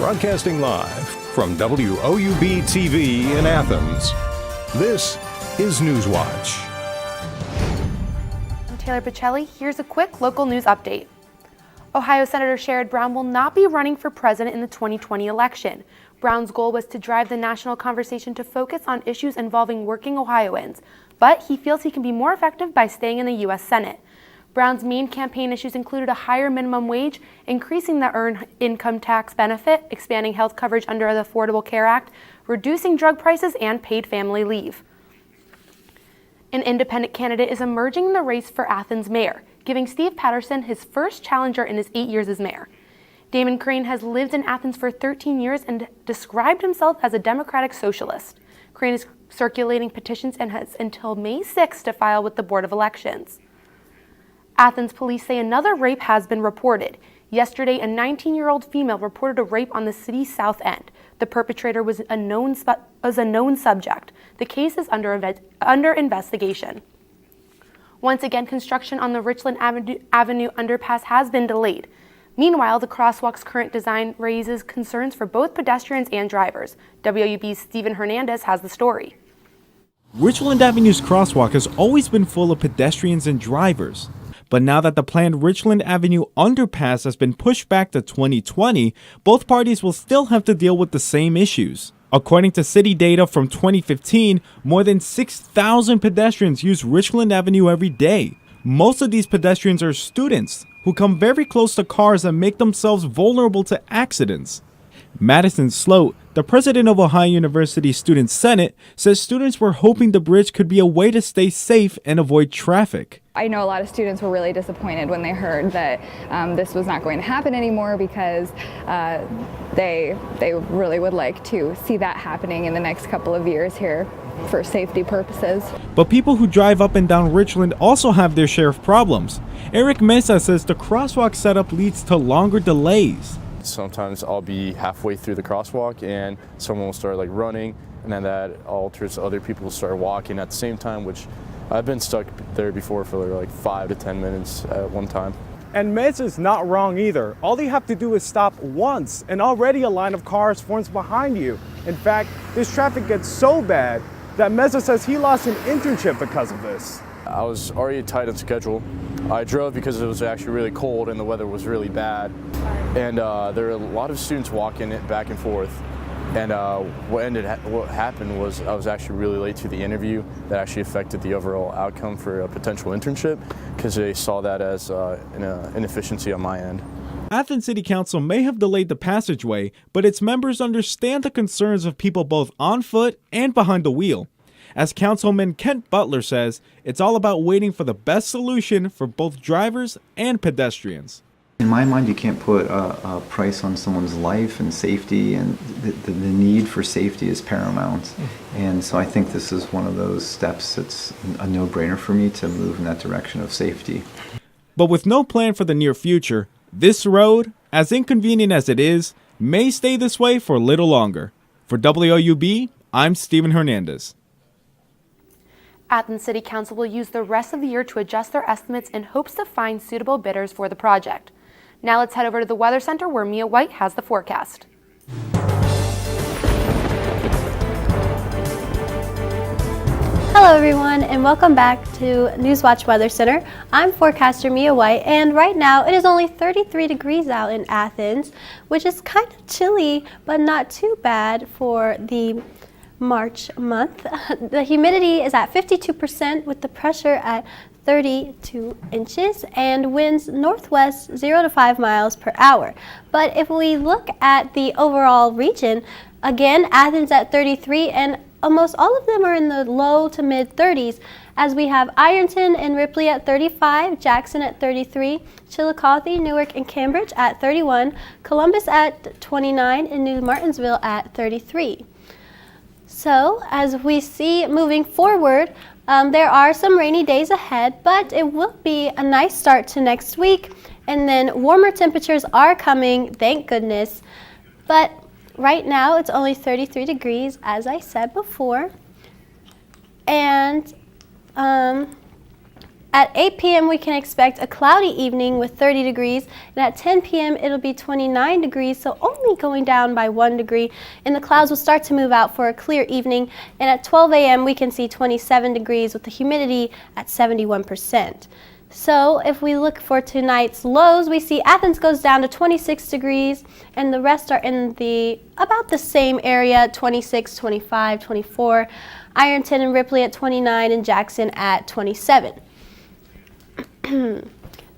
Broadcasting live from WOUB TV in Athens, this is Newswatch. I'm Taylor Pacelli. Here's a quick local news update. Ohio Senator Sherrod Brown will not be running for president in the 2020 election. Brown's goal was to drive the national conversation to focus on issues involving working Ohioans, but he feels he can be more effective by staying in the U.S. Senate. Brown's main campaign issues included a higher minimum wage, increasing the earned income tax benefit, expanding health coverage under the Affordable Care Act, reducing drug prices, and paid family leave. An independent candidate is emerging in the race for Athens mayor, giving Steve Patterson his first challenger in his 8 years as mayor. Damon Crane has lived in Athens for 13 years and described himself as a democratic socialist. Crane is circulating petitions and has until May 6 to file with the Board of Elections. Athens police say another rape has been reported. Yesterday, a 19-year-old female reported a rape on the city's south end. The perpetrator was a known subject. The case is under investigation. Once again, construction on the Richland Avenue underpass has been delayed. Meanwhile, the crosswalk's current design raises concerns for both pedestrians and drivers. WOUB's Stephen Hernandez has the story. Richland Avenue's crosswalk has always been full of pedestrians and drivers. But now that the planned Richland Avenue underpass has been pushed back to 2020, both parties will still have to deal with the same issues. According to city data from 2015, more than 6,000 pedestrians use Richland Avenue every day. Most of these pedestrians are students who come very close to cars and make themselves vulnerable to accidents. Madison Sloat, the president of Ohio University Student Senate, says students were hoping the bridge could be a way to stay safe and avoid traffic. I know a lot of students were really disappointed when they heard that this was not going to happen anymore because they really would like to see that happening in the next couple of years here for safety purposes. But people who drive up and down Richland also have their share of problems. Eric Mesa says the crosswalk setup leads to longer delays. Sometimes I'll be halfway through the crosswalk and someone will start running, and then that alters other people will start walking at the same time, which I've been stuck there before for 5 to 10 minutes at one time. And Mesa's not wrong either. All you have to do is stop once and already a line of cars forms behind you. In fact, this traffic gets so bad that Mesa says he lost an internship because of this. I was already tight on schedule. I drove because it was actually really cold and the weather was really bad. And there were a lot of students walking it back and forth. And what happened was I was actually really late to the interview that actually affected the overall outcome for a potential internship because they saw that as an inefficiency on my end. Athens City Council may have delayed the passageway, but its members understand the concerns of people both on foot and behind the wheel. As Councilman Kent Butler says, it's all about waiting for the best solution for both drivers and pedestrians. In my mind, you can't put a price on someone's life and safety, and the need for safety is paramount. And so I think this is one of those steps that's a no-brainer for me to move in that direction of safety. But with no plan for the near future, this road, as inconvenient as it is, may stay this way for a little longer. For WOUB, I'm Stephen Hernandez. Athens City Council will use the rest of the year to adjust their estimates in hopes to find suitable bidders for the project. Now let's head over to the Weather Center where Mia White has the forecast. Hello everyone and welcome back to Newswatch Weather Center. I'm forecaster Mia White and right now it is only 33 degrees out in Athens, which is kind of chilly but not too bad for the March month. The humidity is at 52% with the pressure at 32 inches and winds northwest 0 to 5 miles per hour. But if we look at the overall region, again, Athens at 33 and almost all of them are in the low to mid 30s as we have Ironton and Ripley at 35, Jackson at 33, Chillicothe, Newark, and Cambridge at 31, Columbus at 29, and New Martinsville at 33. So as we see moving forward, there are some rainy days ahead, but it will be a nice start to next week. And then warmer temperatures are coming, thank goodness. But right now it's only 33 degrees, as I said before. And at 8 p.m. we can expect a cloudy evening with 30 degrees. And at 10 p.m. it'll be 29 degrees, so only only going down by 1 degree, and the clouds will start to move out for a clear evening. And at 12 a.m. we can see 27 degrees with the humidity at 71%. So if we look for tonight's lows, we see Athens goes down to 26 degrees, and the rest are in about the same area, 26, 25, 24. Ironton and Ripley at 29, and Jackson at 27.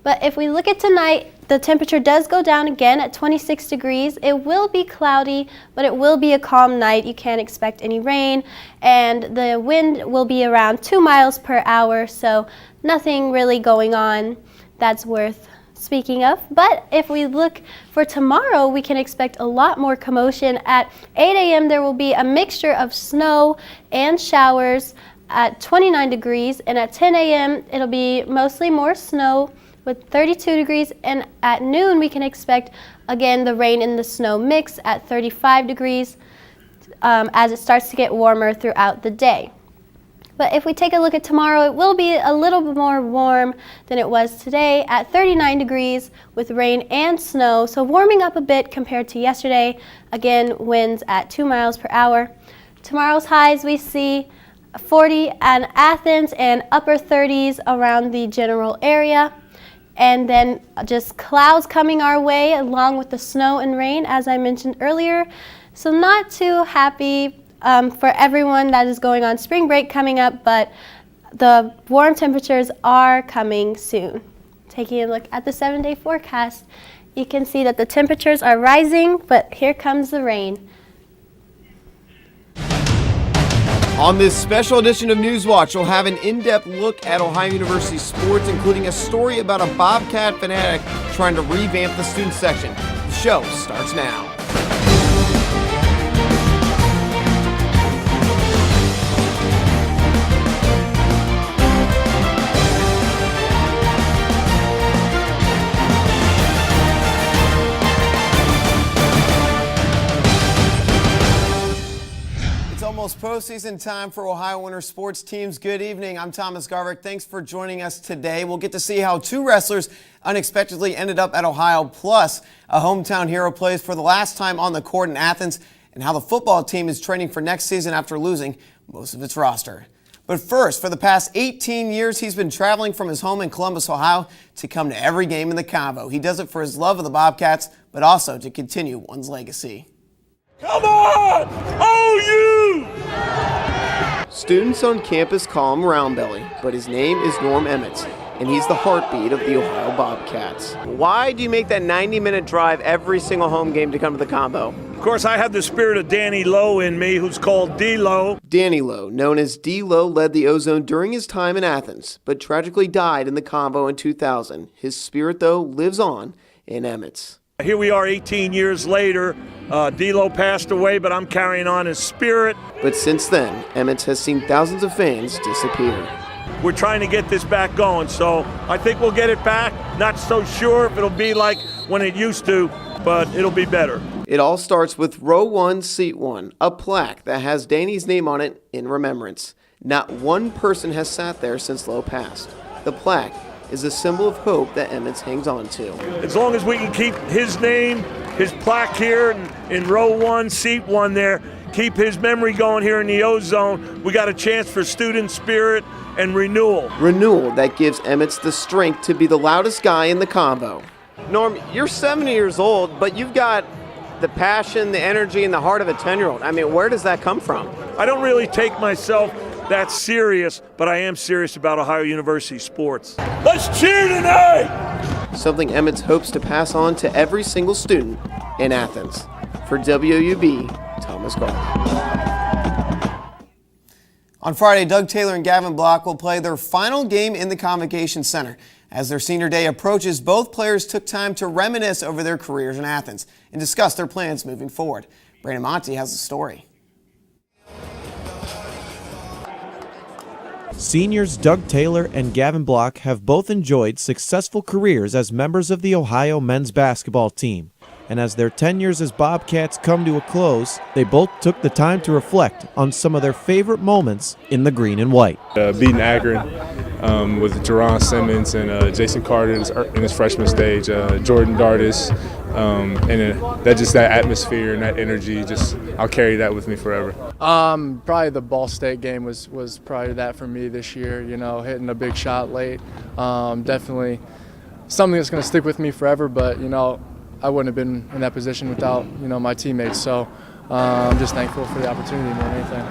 But if we look at tonight, the temperature does go down again at 26 degrees. It will be cloudy, but it will be a calm night. You can't expect any rain, and the wind will be around 2 miles per hour, so nothing really going on that's worth speaking of. But if we look for tomorrow, we can expect a lot more commotion. At 8 a.m. there will be a mixture of snow and showers at 29 degrees, and at 10 a.m. it'll be mostly more snow with 32 degrees, and at noon we can expect again the rain and the snow mix at 35 degrees as it starts to get warmer throughout the day. But if we take a look at tomorrow, it will be a little bit more warm than it was today at 39 degrees with rain and snow, so warming up a bit compared to yesterday. Again, winds at 2 miles per hour. Tomorrow's highs we see 40 in Athens and upper 30s around the general area. And then just clouds coming our way along with the snow and rain, as I mentioned earlier. So not too happy for everyone that is going on spring break coming up, but the warm temperatures are coming soon. Taking a look at the 7-day forecast, you can see that the temperatures are rising, but here comes the rain. On this special edition of Newswatch, we'll have an in-depth look at Ohio University sports, including a story about a Bobcat fanatic trying to revamp the student section. The show starts now. Almost postseason time for Ohio winter sports teams. Good evening. I'm Thomas Garvick. Thanks for joining us today. We'll get to see how two wrestlers unexpectedly ended up at Ohio, plus a hometown hero plays for the last time on the court in Athens, and how the football team is training for next season after losing most of its roster. But first, for the past 18 years, he's been traveling from his home in Columbus, Ohio, to come to every game in the Convo. He does it for his love of the Bobcats, but also to continue one's legacy. Come on! OU! Students on campus call him Roundbelly, but his name is Norm Emmett, and he's the heartbeat of the Ohio Bobcats. Why do you make that 90-minute drive every single home game to come to the Combo? Of course, I have the spirit of Danny Lowe in me, who's called D-Lowe. Danny Lowe, known as D-Lowe, led the Ozone during his time in Athens, but tragically died in the Combo in 2000. His spirit, though, lives on in Emmett's. Here we are 18 years later. D-Lo passed away, but I'm carrying on his spirit. But since then, Emmett's has seen thousands of fans disappear. We're trying to get this back going, so I think we'll get it back. Not so sure if it'll be like when it used to, but it'll be better. It all starts with Row 1, Seat 1, a plaque that has Danny's name on it in remembrance. Not one person has sat there since Lowe passed. The plaque is a symbol of hope that Emmett's hangs on to. As long as we can keep his name, his plaque here in Row 1, Seat 1 there, keep his memory going here in the Ozone, we got a chance for student spirit and renewal. Renewal that gives Emmett's the strength to be the loudest guy in the Convo. Norm, you're 70 years old, but you've got the passion, the energy, and the heart of a 10-year-old. I mean, where does that come from? I don't really take myself that serious, but I am serious about Ohio University sports. Let's cheer tonight! Something Emmett's hopes to pass on to every single student in Athens. For WOUB, Thomas Garvey. On Friday, Doug Taylor and Gavin Block will play their final game in the Convocation Center. As their senior day approaches, both players took time to reminisce over their careers in Athens and discuss their plans moving forward. Brandon Monty has the story. Seniors Doug Taylor and Gavin Block have both enjoyed successful careers as members of the Ohio men's basketball team. And as their 10 years as Bobcats come to a close, they both took the time to reflect on some of their favorite moments in the green and white. Beating Akron with Jerron Simmons and Jason Carter in his freshman stage, Jordan Dardis, that atmosphere and that energy, I'll carry that with me forever. Probably the Ball State game was probably that for me this year. You know, hitting a big shot late, definitely something that's going to stick with me forever. But you know, I wouldn't have been in that position without my teammates. So I'm just thankful for the opportunity more than anything.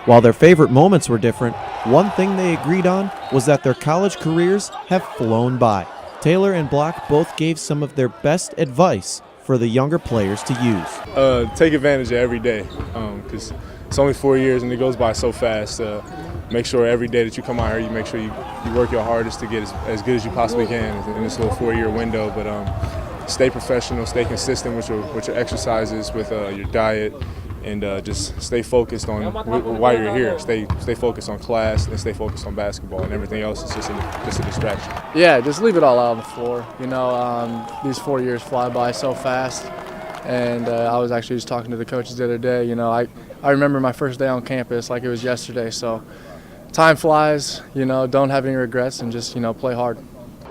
While their favorite moments were different, one thing they agreed on was that their college careers have flown by. Taylor and Block both gave some of their best advice for the younger players to use. Take advantage of every day, because it's only 4 years and it goes by so fast. Make sure every day that you come out here, you make sure you work your hardest to get as good as you possibly can in this little 4-year window. But stay professional, stay consistent with your exercises, with your diet, and just stay focused on why you're here. Stay focused on class and stay focused on basketball, and everything else is just a distraction. Yeah, just leave it all out on the floor. You know, these 4 years fly by so fast, and I was actually just talking to the coaches the other day. You know, I remember my first day on campus like it was yesterday. So time flies. You know, don't have any regrets, and just play hard.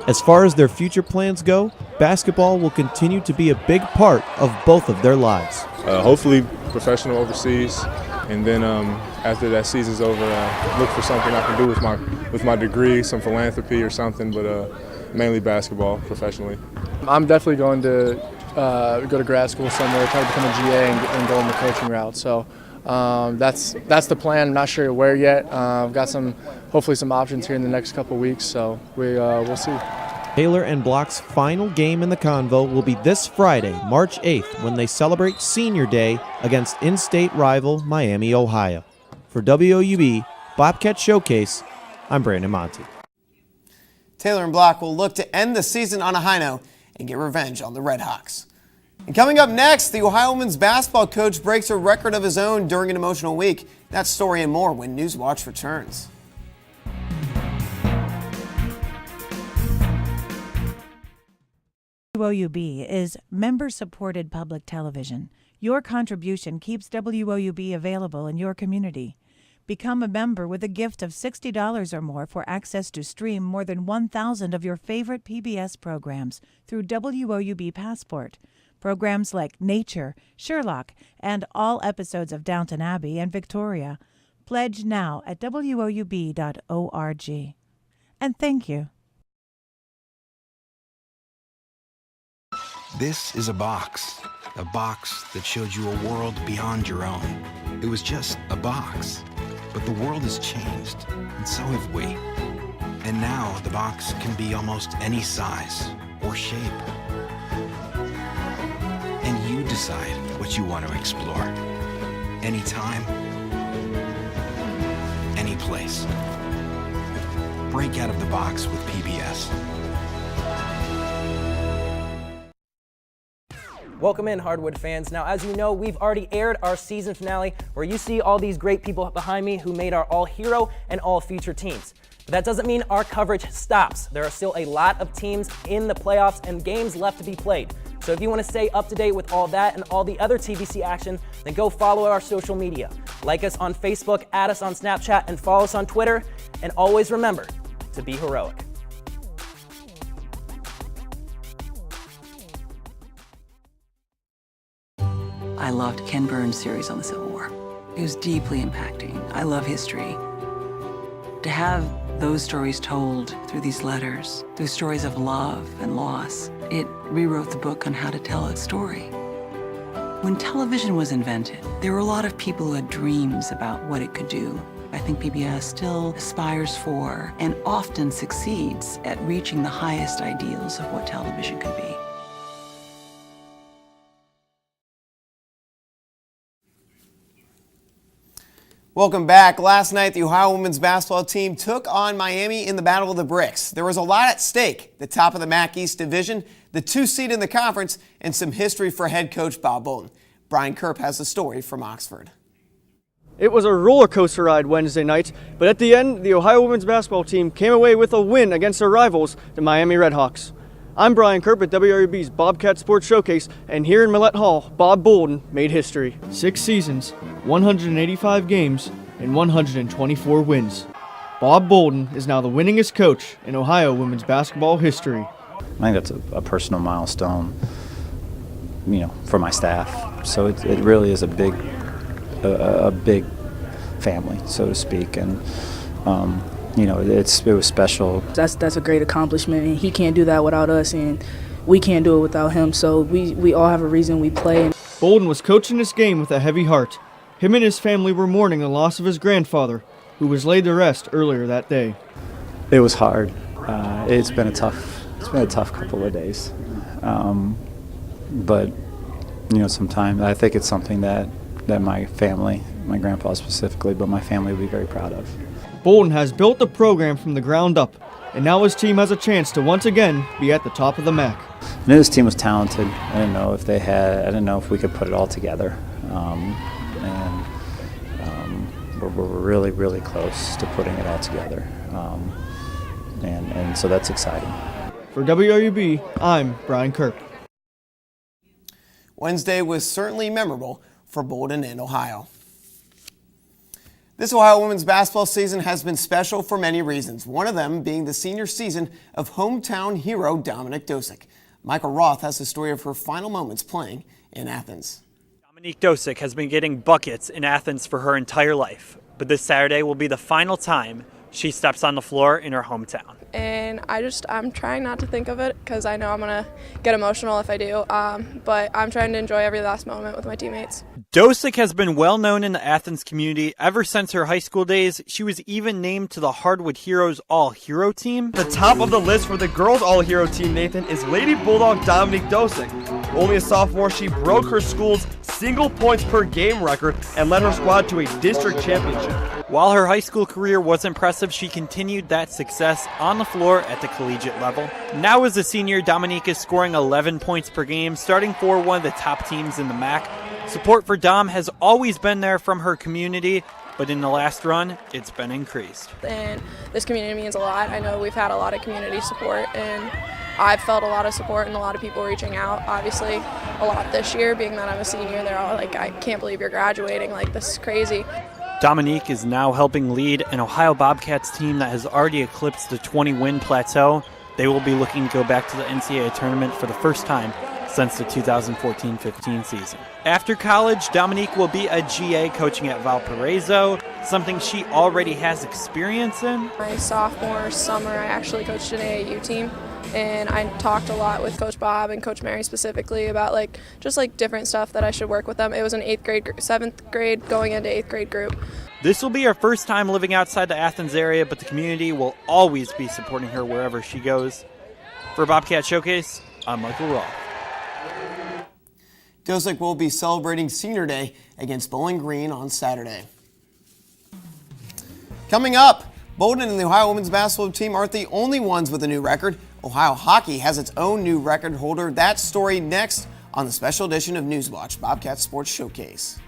As far as their future plans go, basketball will continue to be a big part of both of their lives. Hopefully professional overseas, and then after that season's over, look for something I can do with my degree, some philanthropy or something, but mainly basketball professionally. I'm definitely going to go to grad school somewhere, try to become a GA and go on the coaching route. So that's the plan. I'm not sure where yet. I've got hopefully some options here in the next couple of weeks, so we'll see. Taylor and Block's final game in the Convo will be this Friday, March 8th, when they celebrate Senior Day against in-state rival Miami, Ohio. For WOUB Bobcat Showcase, I'm Brandon Monty. Taylor and Block will look to end the season on a high note and get revenge on the Redhawks. And coming up next, the Ohio women's basketball coach breaks a record of his own during an emotional week. That story and more when Newswatch returns. WOUB is member-supported public television. Your contribution keeps WOUB available in your community. Become a member with a gift of $60 or more for access to stream more than 1,000 of your favorite PBS programs through WOUB Passport. Programs like Nature, Sherlock, and all episodes of Downton Abbey and Victoria. Pledge now at WOUB.org. And thank you. This is a box that showed you a world beyond your own. It was just a box, but the world has changed, and so have we. And now the box can be almost any size or shape. And you decide what you want to explore. Anytime, any place. Break out of the box with PBS. Welcome in, Hardwood fans. Now, as you know, we've already aired our season finale where you see all these great people behind me who made our all-hero and all-future teams. But that doesn't mean our coverage stops. There are still a lot of teams in the playoffs and games left to be played. So if you want to stay up to date with all that and all the other TVC action, then go follow our social media. Like us on Facebook, add us on Snapchat, and follow us on Twitter. And always remember to be heroic. I loved Ken Burns' series on the Civil War. It was deeply impacting. I love history. To have those stories told through these letters, through stories of love and loss, it rewrote the book on how to tell a story. When television was invented, there were a lot of people who had dreams about what it could do. I think PBS still aspires for and often succeeds at reaching the highest ideals of what television could be. Welcome back. Last night, the Ohio women's basketball team took on Miami in the Battle of the Bricks. There was a lot at stake: the top of the MAC East Division, the 2 seed in the conference, and some history for head coach Bob Bolton. Brian Kerp has the story from Oxford. It was a roller coaster ride Wednesday night, but at the end, the Ohio women's basketball team came away with a win against their rivals, the Miami Redhawks. I'm Brian Kerp at WRUB's Bobcat Sports Showcase, and here in Millett Hall, Bob Bolton made history. 6 seasons, 185 games, and 124 wins. Bob Bolton is now the winningest coach in Ohio women's basketball history. I think that's a personal milestone. for my staff. So it really is a big family, so to speak, and it was special. That's a great accomplishment, and he can't do that without us, and we can't do it without him. So we all have a reason we play. Bolden was coaching this game with a heavy heart. Him and his family were mourning the loss of his grandfather, who was laid to rest earlier that day. It was hard. It's been a tough couple of days, but sometimes I think it's something that my family, my grandpa specifically, but my family will be very proud of. Bolden has built the program from the ground up, and now his team has a chance to once again be at the top of the MAC. I knew this team was talented. I didn't know if we could put it all together, we're really, really close to putting it all together, and so that's exciting. For WOUB, I'm Brian Kirk. Wednesday was certainly memorable for Bolden and Ohio. This Ohio women's basketball season has been special for many reasons, one of them being the senior season of hometown hero Dominique Dosick. Michael Roth has the story of her final moments playing in Athens. Dominique Dosick has been getting buckets in Athens for her entire life, but this Saturday will be the final time she steps on the floor in her hometown. And I'm trying not to think of it because I know I'm going to get emotional if I do, but I'm trying to enjoy every last moment with my teammates. Dosick has been well known in the Athens community ever since her high school days. She was even named to the Hardwood Heroes All-Hero team. The top of the list for the girls All-Hero team, Nathan, is Lady Bulldog Dominique Dosick. Only a sophomore, she broke her school's single points per game record and led her squad to a district championship. While her high school career was impressive, she continued that success on the floor at the collegiate level. Now as a senior, Dominique is scoring 11 points per game, starting for one of the top teams in the MAC. Support for Dom has always been there from her community, but in the last run, it's been increased. And this community means a lot. I know we've had a lot of community support, and I've felt a lot of support and a lot of people reaching out. Obviously, a lot this year, being that I'm a senior. They're all like, I can't believe you're graduating. Like, this is crazy. Dominique is now helping lead an Ohio Bobcats team that has already eclipsed the 20-win plateau. They will be looking to go back to the NCAA tournament for the first time since the 2014-15 season. After college, Dominique will be a GA coaching at Valparaiso, something she already has experience in. My sophomore summer, I actually coached an AAU team, and I talked a lot with Coach Bob and Coach Mary specifically about just different stuff that I should work with them. It was an 7th grade going into 8th grade group. This will be her first time living outside the Athens area, but the community will always be supporting her wherever she goes. For Bobcat Showcase, I'm Michael Roth. Dosick will be celebrating Senior Day against Bowling Green on Saturday. Coming up, Bolden and the Ohio women's basketball team aren't the only ones with a new record. Ohio hockey has its own new record holder. That story next on the special edition of Newswatch, Bobcat Sports Showcase.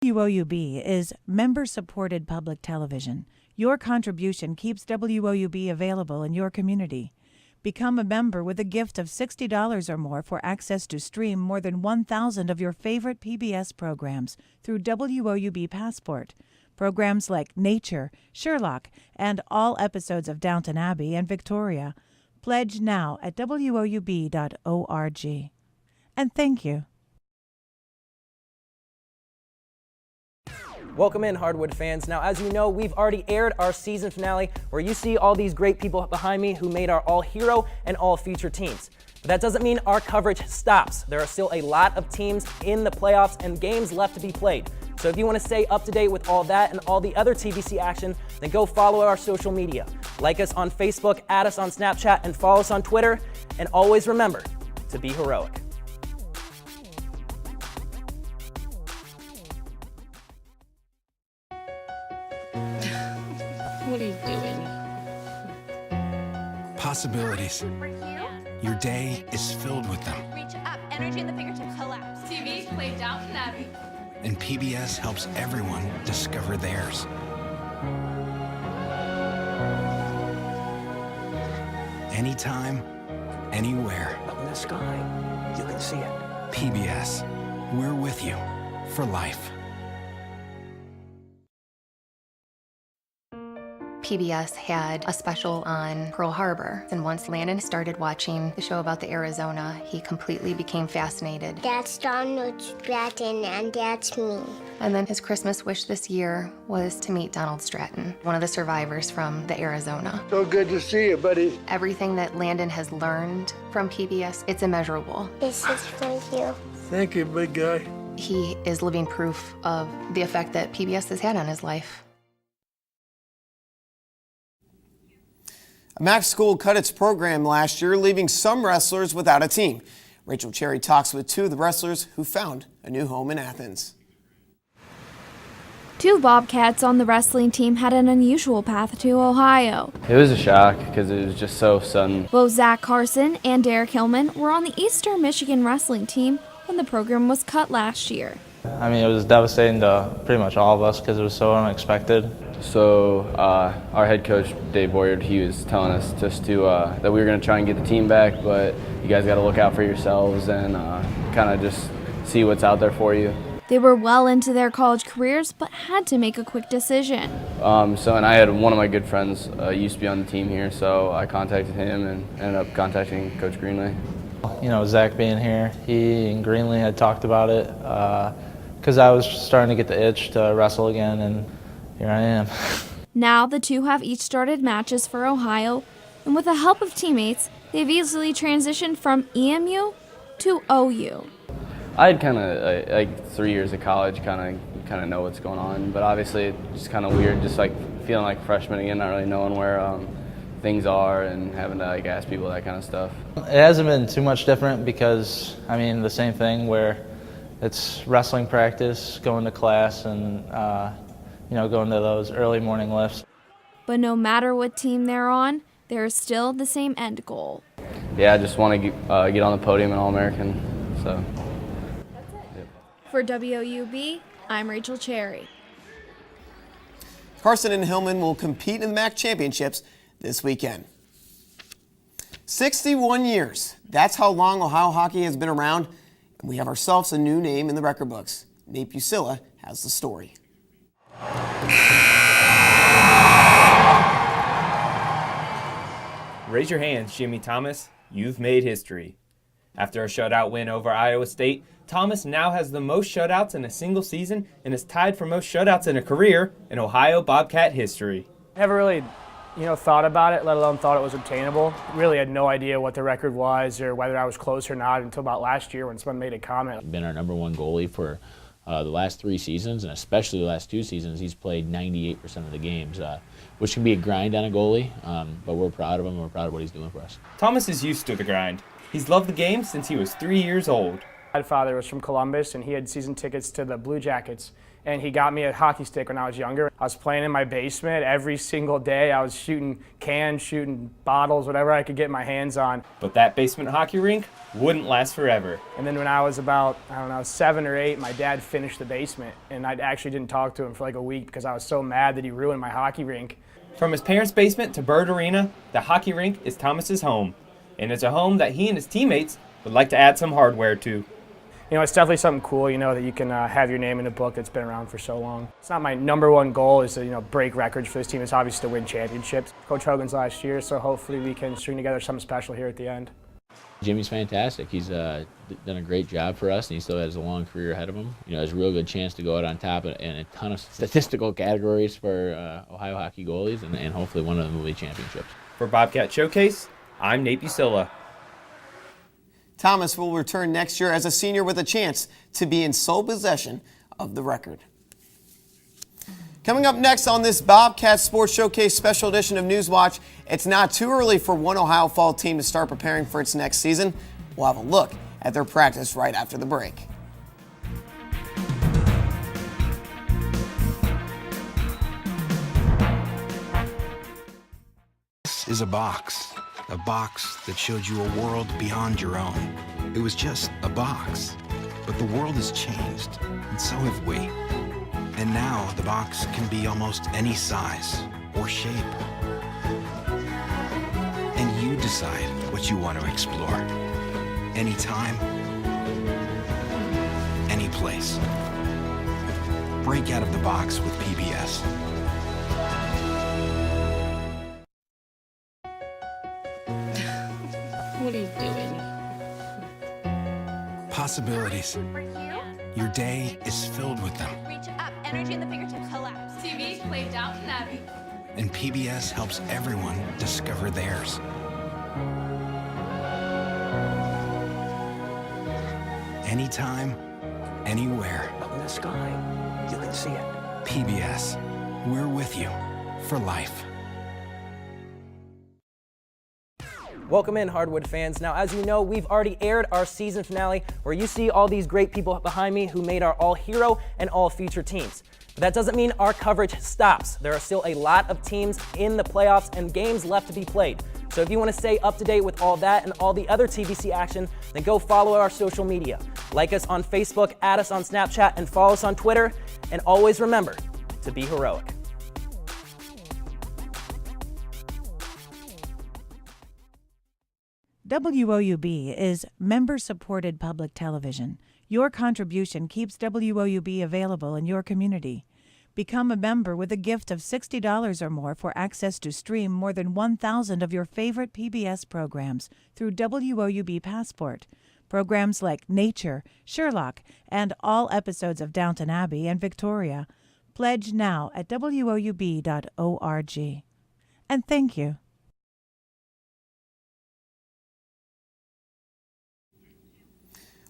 WOUB is member-supported public television. Your contribution keeps WOUB available in your community. Become a member with a gift of $60 or more for access to stream more than 1,000 of your favorite PBS programs through WOUB Passport. Programs like Nature, Sherlock, and all episodes of Downton Abbey and Victoria. Pledge now at WOUB.org. And thank you. Welcome in, Hardwood fans. Now, as you know, we've already aired our season finale where you see all these great people behind me who made our all-hero and all-future teams. But that doesn't mean our coverage stops. There are still a lot of teams in the playoffs and games left to be played. So if you want to stay up to date with all that and all the other TVC action, then go follow our social media. Like us on Facebook, add us on Snapchat, and follow us on Twitter. And always remember to be heroic. What are you doing? Possibilities. Your day is filled with them. Reach up, energy in the fingertips, collapse. TV, play Downton Abbey. And PBS helps everyone discover theirs. Anytime, anywhere. Up in the sky, you can see it. PBS, we're with you for life. PBS had a special on Pearl Harbor, and once Landon started watching the show about the Arizona, he completely became fascinated. That's Donald Stratton, and that's me. And then his Christmas wish this year was to meet Donald Stratton, one of the survivors from the Arizona. So good to see you, buddy. Everything that Landon has learned from PBS, it's immeasurable. This is for you. Thank you, big guy. He is living proof of the effect that PBS has had on his life. Mac School cut its program last year, leaving some wrestlers without a team. Rachel Cherry talks with two of the wrestlers who found a new home in Athens. Two Bobcats on the wrestling team had an unusual path to Ohio. It was a shock because it was just so sudden. Both Zach Carson and Derek Hillman were on the Eastern Michigan wrestling team when the program was cut last year. I mean, it was devastating to pretty much all of us because it was so unexpected. So our head coach, Dave Boyard, he was telling us just to that we were going to try and get the team back, but you guys got to look out for yourselves and kind of just see what's out there for you. They were well into their college careers, but had to make a quick decision. And I had one of my good friends used to be on the team here, so I contacted him and ended up contacting Coach Greenley. You know, Zach being here, he and Greenley had talked about it because I was starting to get the itch to wrestle again, and here I am. Now the two have each started matches for Ohio, and with the help of teammates, they've easily transitioned from EMU to OU. I had kind of like 3 years of college, kind of know what's going on, but obviously it's just kind of weird, just like feeling like a freshman again, not really knowing where things are and having to like ask people that kind of stuff. It hasn't been too much different because, I mean, the same thing where it's wrestling practice, going to class, and you know, going to those early morning lifts. But no matter what team they're on, there's still the same end goal. Yeah, I just want to get on the podium in All-American, so. For WOUB, I'm Rachel Cherry. Carson and Hillman will compete in the MAC championships this weekend. 61 years. That's how long Ohio hockey has been around, and we have ourselves a new name in the record books. Nate Busilla has the story. Raise your hands, Jimmy Thomas. You've made history. After a shutout win over Iowa State, Thomas now has the most shutouts in a single season and is tied for most shutouts in a career in Ohio Bobcat history. Never really, thought about it, let alone thought it was obtainable. Really had no idea what the record was or whether I was close or not until about last year when someone made a comment. Been our #1 goalie for the last 3 seasons, and especially the last 2 seasons. He's played 98% of the games, which can be a grind on a goalie, but we're proud of him and we're proud of what he's doing for us. Thomas is used to the grind. He's loved the game since he was 3 years old. My father was from Columbus, and he had season tickets to the Blue Jackets, and he got me a hockey stick when I was younger. I was playing in my basement every single day. I was shooting cans, shooting bottles, whatever I could get my hands on. But that basement hockey rink wouldn't last forever. And then when I was about, 7 or 8, my dad finished the basement, and I actually didn't talk to him for like a week because I was so mad that he ruined my hockey rink. From his parents' basement to Bird Arena, the hockey rink is Thomas's home. And it's a home that he and his teammates would like to add some hardware to. It's definitely something cool, that you can have your name in a book that's been around for so long. It's not my #1 goal is to, break records for this team. It's obviously to win championships. Coach Hogan's last year, so hopefully we can string together something special here at the end. Jimmy's fantastic. He's done a great job for us, and he still has a long career ahead of him. Has a real good chance to go out on top in a ton of statistical categories for Ohio hockey goalies, and hopefully one of them will be championships. For Bobcat Showcase, I'm Nate Busilla. Thomas will return next year as a senior with a chance to be in sole possession of the record. Coming up next on this Bobcat Sports Showcase special edition of Newswatch, it's not too early for one Ohio fall team to start preparing for its next season. We'll have a look at their practice right after the break. This is a box that showed you a world beyond your own. It was just a box, but the world has changed, and so have we. And now the box can be almost any size or shape. And you decide what you want to explore. Anytime, any place. Break out of the box with PBS. What are you doing? Possibilities. Your day is filled with them. Reach up. Energy in the fingertips. Collapse. TV, play Downton Abbey. And PBS helps everyone discover theirs. Anytime, anywhere. Up in the sky, you can see it. PBS. We're with you for life. Welcome in, Hardwood fans. Now, as you know, we've already aired our season finale where you see all these great people behind me who made our all-hero and all-future teams. But that doesn't mean our coverage stops. There are still a lot of teams in the playoffs and games left to be played. So if you want to stay up to date with all that and all the other TVC action, then go follow our social media. Like us on Facebook, add us on Snapchat, and follow us on Twitter. And always remember to be heroic. WOUB is member-supported public television. Your contribution keeps WOUB available in your community. Become a member with a gift of $60 or more for access to stream more than 1,000 of your favorite PBS programs through WOUB Passport. Programs like Nature, Sherlock, and all episodes of Downton Abbey and Victoria. Pledge now at woub.org. And thank you.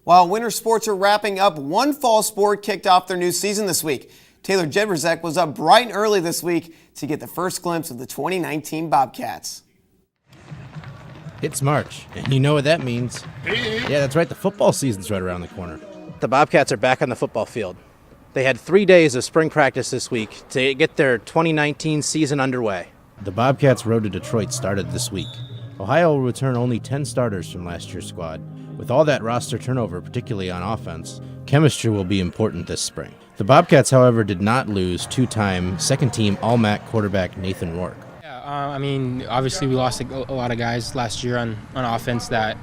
While winter sports are wrapping up, one fall sport kicked off their new season this week. Taylor Jedrzak was up bright and early this week to get the first glimpse of the 2019 Bobcats. It's March, and you know what that means. Yeah, that's right, the football season's right around the corner. The Bobcats are back on the football field. They had 3 days of spring practice this week to get their 2019 season underway. The Bobcats' road to Detroit started this week. Ohio will return only 10 starters from last year's squad. With all that roster turnover, particularly on offense, chemistry will be important this spring. The Bobcats, however, did not lose two-time second-team All-MAC quarterback Nathan Rourke. I mean, obviously we lost a lot of guys last year on offense that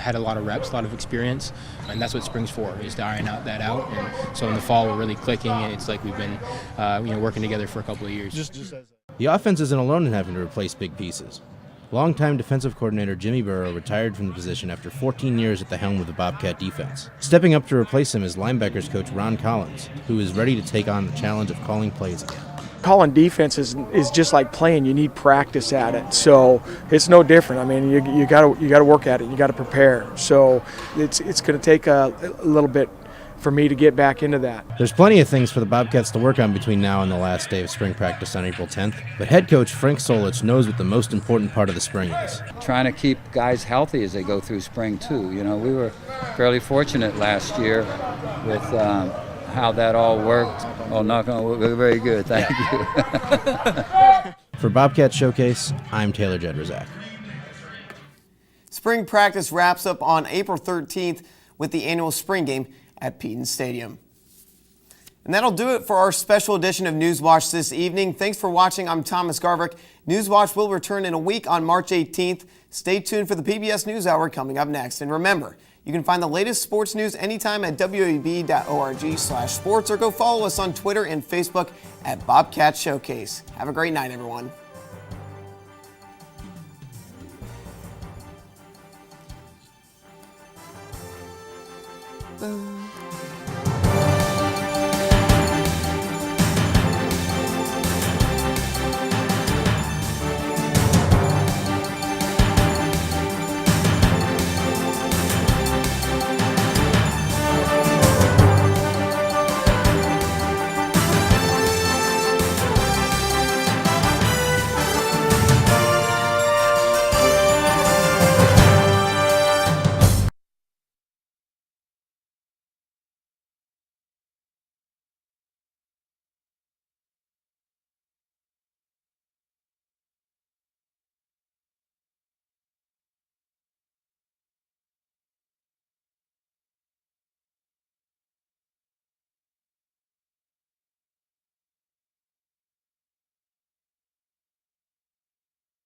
had a lot of reps, a lot of experience, and that's what spring's for, is to iron that out. And so in the fall we're really clicking, and it's like we've been working together for a couple of years. The offense isn't alone in having to replace big pieces. Longtime defensive coordinator Jimmy Burrow retired from the position after 14 years at the helm of the Bobcat defense. Stepping up to replace him is linebackers coach Ron Collins, who is ready to take on the challenge of calling plays again. Calling defense is just like playing. You need practice at it, so it's no different. I mean, you got to work at it. You got to prepare. So it's going to take a little bit for me to get back into that. There's plenty of things for the Bobcats to work on between now and the last day of spring practice on April 10th, but head coach Frank Solich knows what the most important part of the spring is. Trying to keep guys healthy as they go through spring too. You know, we were fairly fortunate last year with how that all worked. Oh, knock on wood, we're very good. Thank you. For Bobcat Showcase, I'm Taylor Jedrzak. Spring practice wraps up on April 13th with the annual spring game at Peden Stadium. And that'll do it for our special edition of Newswatch this evening. Thanks for watching. I'm Thomas Garvick. Newswatch will return in a week on March 18th. Stay tuned for the PBS NewsHour coming up next. And remember, you can find the latest sports news anytime at woub.org/sports or go follow us on Twitter and Facebook at Bobcat Showcase. Have a great night, everyone. Boom.